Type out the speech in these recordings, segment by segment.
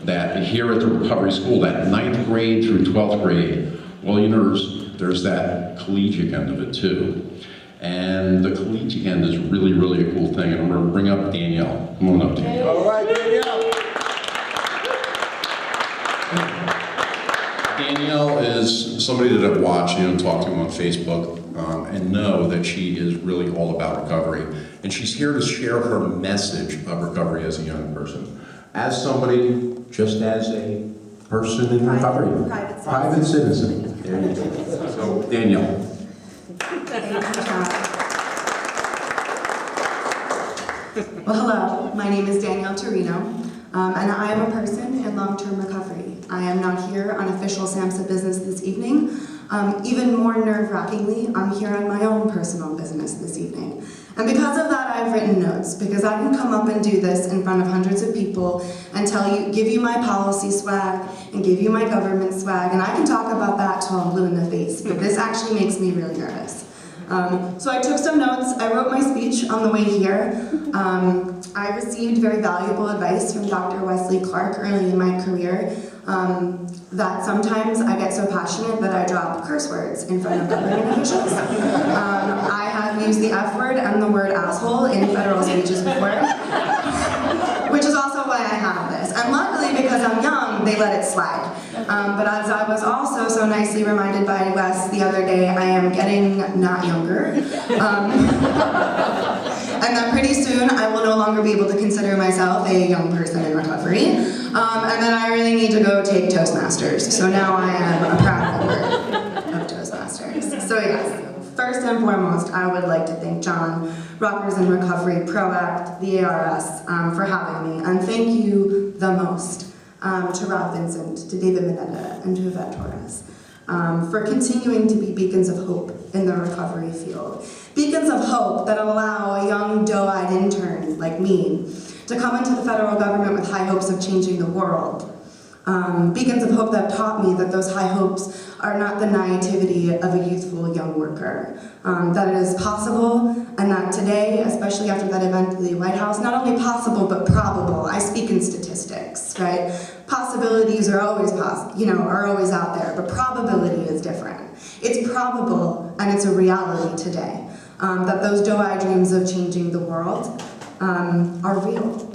that here at the recovery school, that 9th grade through 12th grade, well, you know, there's that collegiate end of it too. And the collegiate end is really, really a cool thing. And I'm going to bring up Danielle. Come on up, Danielle. All right, Danielle. Danielle is somebody that I've watched, you know, talk to on Facebook, and know that she is really all about recovery. And she's here to share her message of recovery as a young person. As somebody, just as a person in recovery. Private citizen. There you go. So, Danielle. Well, hello. My name is Danielle Tarino, and I am a person in long-term recovery. I am not here on official SAMHSA business this evening. Even more nerve-wrackingly, I'm here on my own personal business this evening. And because of that, I've written notes, because I can come up and do this in front of hundreds of people and give you my policy swag and give you my government swag, and I can talk about that till I'm blue in the face, but this actually makes me really nervous. So I took some notes. I wrote my speech on the way here. I received very valuable advice from Dr. Wesley Clark early in my career, that sometimes I get so passionate that I drop curse words in front of government officials. I have used the F word and the word asshole in federal speeches before, which is also why I have this. And luckily, because I'm young, they let it slide. But as I was also so nicely reminded by Wes the other day, I am getting not younger. And that pretty soon I will no longer be able to consider myself a young person in recovery. And then I really need to go take Toastmasters. So now I am a proud member of Toastmasters. So yes, first and foremost, I would like to thank John, Rockers in Recovery, ProAct, the ARS, for having me. And thank you the most to Rob Vincent, to David Mineta, and to Yvette Torres, for continuing to be beacons of hope in the recovery field. Beacons of hope that allow a young, doe-eyed intern like me to come into the federal government with high hopes of changing the world. Beacons of hope that taught me that those high hopes are not the naivety of a youthful young worker. That it is possible, and that today, especially after that event at the White House, not only possible but probable. I speak in statistics, right? Possibilities are always are always out there, but probability is different. It's probable, and it's a reality today, that those doe-eyed dreams of changing the world are real.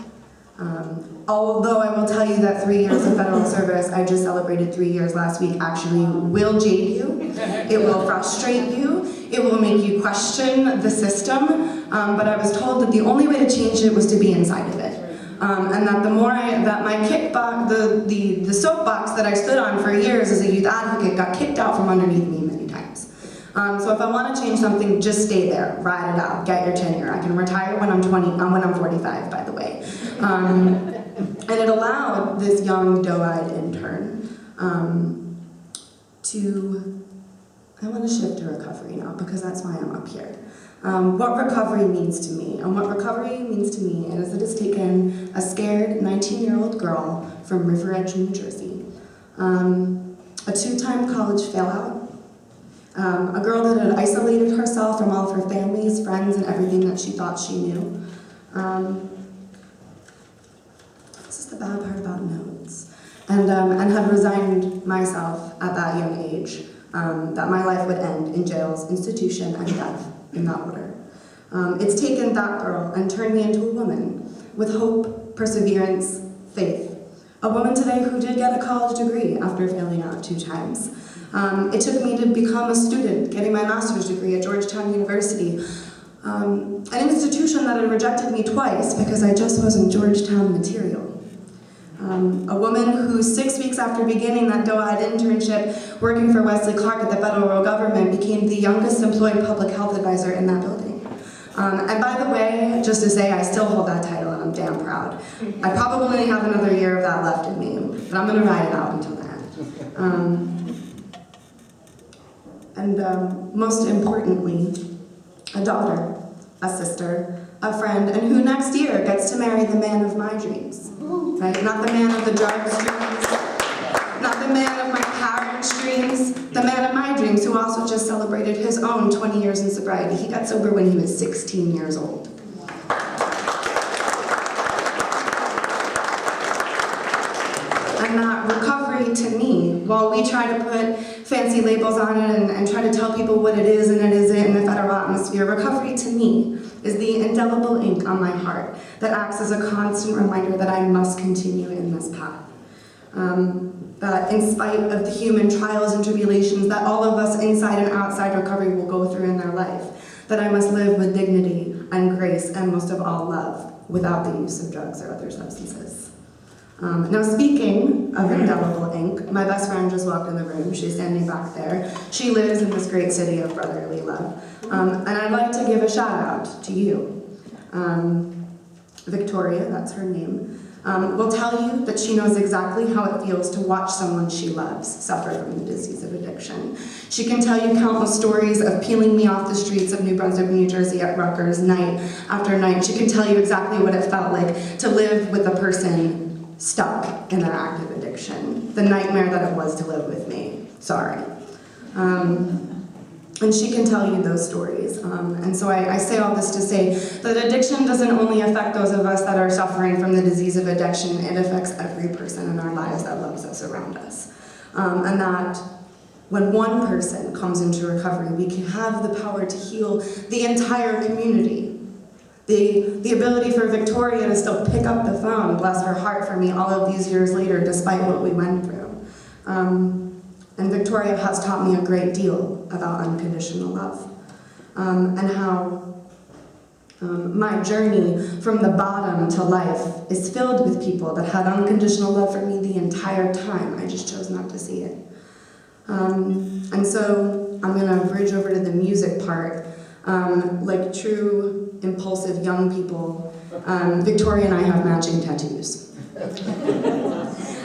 Although I will tell you that 3 years of federal service, I just celebrated 3 years last week, actually will jade you. It will frustrate you. It will make you question the system. But I was told that the only way to change it was to be inside of it. And that the more that my kickbox, the soapbox that I stood on for years as a youth advocate got kicked out from underneath me many times. So if I want to change something, just stay there, ride it out, get your tenure. I can retire when I'm 45, by the way. And it allowed this young, doe-eyed intern I want to shift to recovery now, because that's why I'm up here. What recovery means to me. And what recovery means to me is it has taken a scared 19-year-old girl from River Edge, New Jersey, a two-time college failout, a girl that had isolated herself from all of her family's friends and everything that she thought she knew. This is the bad part about notes. And had resigned myself at that young age, that my life would end in jails, institution, and death, in that order. It's taken that girl and turned me into a woman with hope, perseverance, faith. A woman today who did get a college degree after failing out 2 times. It took me to become a student, getting my master's degree at Georgetown University, an institution that had rejected me twice because I just wasn't Georgetown material. A woman who 6 weeks after beginning that doe-eyed internship working for Wesley Clark at the federal government became the youngest employed public health advisor in that building. And by the way, just to say, I still hold that title and I'm damn proud. I probably only have another year of that left in me, but I'm gonna ride it out until then. Most importantly, a daughter, a sister, a friend, and who next year gets to marry the man of my dreams. Right? Not the man of the drugs dreams, not the man of my parents' dreams, the man of my dreams who also just celebrated his own 20 years in sobriety. He got sober when he was 16 years old. And that recovery to me, while we try to put fancy labels on it and try to tell people what it is and it isn't in the federal atmosphere, recovery to me is the indelible ink on my heart that acts as a constant reminder that I must continue in this path. That in spite of the human trials and tribulations that all of us inside and outside recovery will go through in their life, that I must live with dignity and grace and most of all love without the use of drugs or other substances. Now speaking of indelible ink, my best friend just walked in the room. She's standing back there. She lives in this great city of brotherly love. And I'd like to give a shout out to you. Victoria, that's her name, will tell you that she knows exactly how it feels to watch someone she loves suffer from the disease of addiction. She can tell you countless stories of peeling me off the streets of New Brunswick, New Jersey at Rutgers night after night. She can tell you exactly what it felt like to live with a person stuck in their active addiction. The nightmare that it was to live with me. Sorry. And she can tell you those stories. And so I say all this to say that addiction doesn't only affect those of us that are suffering from the disease of addiction, it affects every person in our lives that loves us around us. And that when one person comes into recovery, we can have the power to heal the entire community. The ability for Victoria to still pick up the phone, bless her heart, for me all of these years later, despite what we went through. And Victoria has taught me a great deal about unconditional love, and how my journey from the bottom to life is filled with people that had unconditional love for me the entire time. I just chose not to see it. And so I'm gonna bridge over to the music part. Like true impulsive young people, Victoria and I have matching tattoos.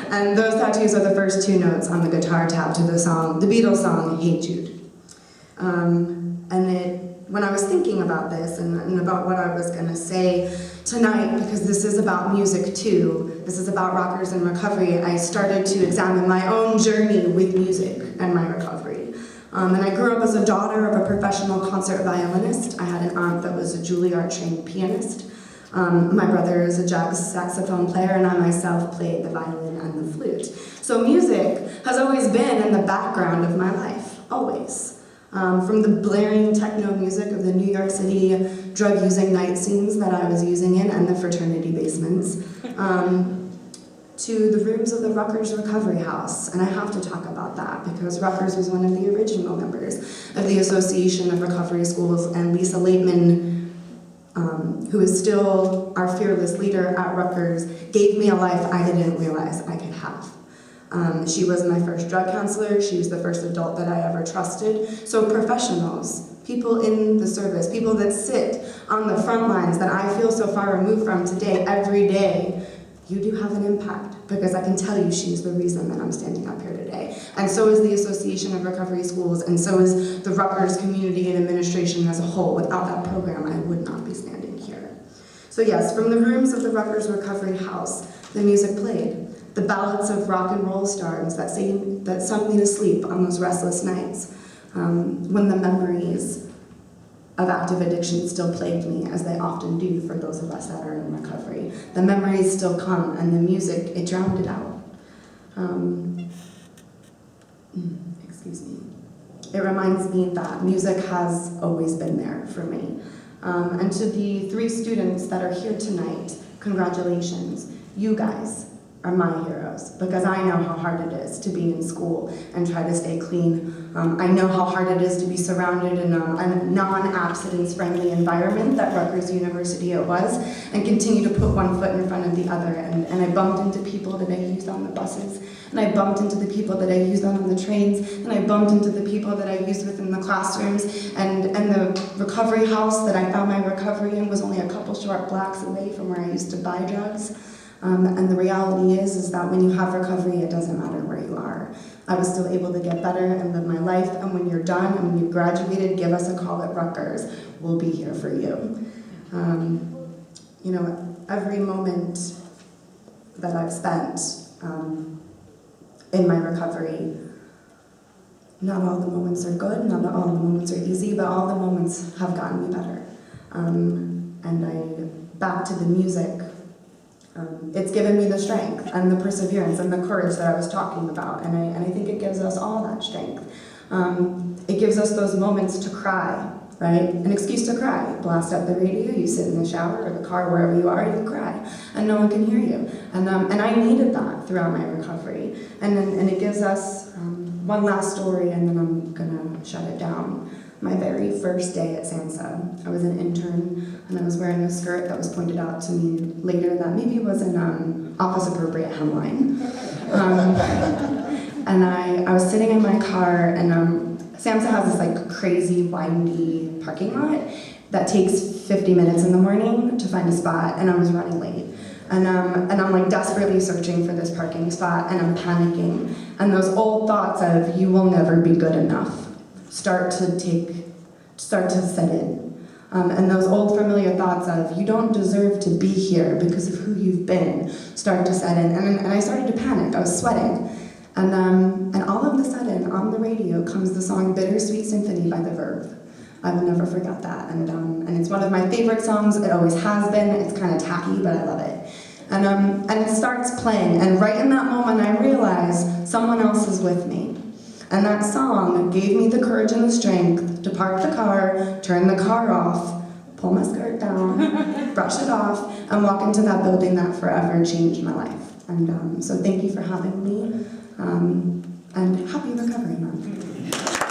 And those tattoos are the first two notes on the guitar tab to the song, the Beatles song, Hey Jude. When I was thinking about this and about what I was gonna say tonight, because this is about music too, this is about rockers and recovery, I started to examine my own journey with music and my recovery. And I grew up as a daughter of a professional concert violinist. I had an aunt that was a Juilliard-trained pianist. My brother is a jazz saxophone player, and I myself played the violin and the flute. So music has always been in the background of my life, always. From the blaring techno music of the New York City drug-using night scenes that I was using in, and the fraternity basements, to the rooms of the Rutgers Recovery House. And I have to talk about that because Rutgers was one of the original members of the Association of Recovery Schools, and Lisa Laitman, who is still our fearless leader at Rutgers, gave me a life I didn't realize I could have. She was my first drug counselor. She was the first adult that I ever trusted. So professionals, people in the service, people that sit on the front lines that I feel so far removed from today, every day, you do have an impact, because I can tell you she's the reason that I'm standing up here today. And so is the Association of Recovery Schools, and so is the Rutgers community and administration as a whole. Without that program, I would not be standing here. So yes, from the rooms of the Rutgers Recovery House, the music played. The ballads of rock and roll stars that sunk me to sleep on those restless nights, when the memories of active addiction still plagued me, as they often do for those of us that are in recovery. The memories still come, and the music, it drowned it out. Excuse me. It reminds me that music has always been there for me. And to the 3 students that are here tonight, congratulations. You guys are my heroes, because I know how hard it is to be in school and try to stay clean. I know how hard it is to be surrounded in a non-abstinence-friendly environment that Rutgers University it was, and continue to put one foot in front of the other. And I bumped into people that I used on the buses, and I bumped into the people that I used on the trains, and I bumped into the people that I used within the classrooms, and the recovery house that I found my recovery in was only a couple short blocks away from where I used to buy drugs. And the reality is that when you have recovery, it doesn't matter where you are. I was still able to get better and live my life, and when you're done and when you've graduated, give us a call at Rutgers. We'll be here for you. You know, every moment that I've spent in my recovery, not all the moments are good, not all the moments are easy, but all the moments have gotten me better. Back to the music, It's given me the strength and the perseverance and the courage that I was talking about, and I think it gives us all that strength. It gives us those moments to cry, right? An excuse to cry. You blast up the radio, you sit in the shower or the car, wherever you are, you cry, and no one can hear you. And I needed that throughout my recovery. And it gives us one last story, and then I'm gonna shut it down. My very first day at SAMHSA, I was an intern, and I was wearing a skirt that was pointed out to me later that maybe was an office-appropriate hemline. And I was sitting in my car, and SAMHSA has this like crazy windy parking lot that takes 50 minutes in the morning to find a spot, and I was running late. And I'm like desperately searching for this parking spot, and I'm panicking. And those old thoughts of you will never be good enough start to set in. And those old familiar thoughts of you don't deserve to be here because of who you've been start to set in. And I started to panic. I was sweating. And all of a sudden, on the radio comes the song Bittersweet Symphony by The Verve. I will never forget that. And it's one of my favorite songs. It always has been. It's kind of tacky, but I love it. And it starts playing. And right in that moment, I realize someone else is with me. And that song gave me the courage and the strength to park the car, turn the car off, pull my skirt down, brush it off, and walk into that building that forever changed my life. And so thank you for having me, and happy Recovery Month.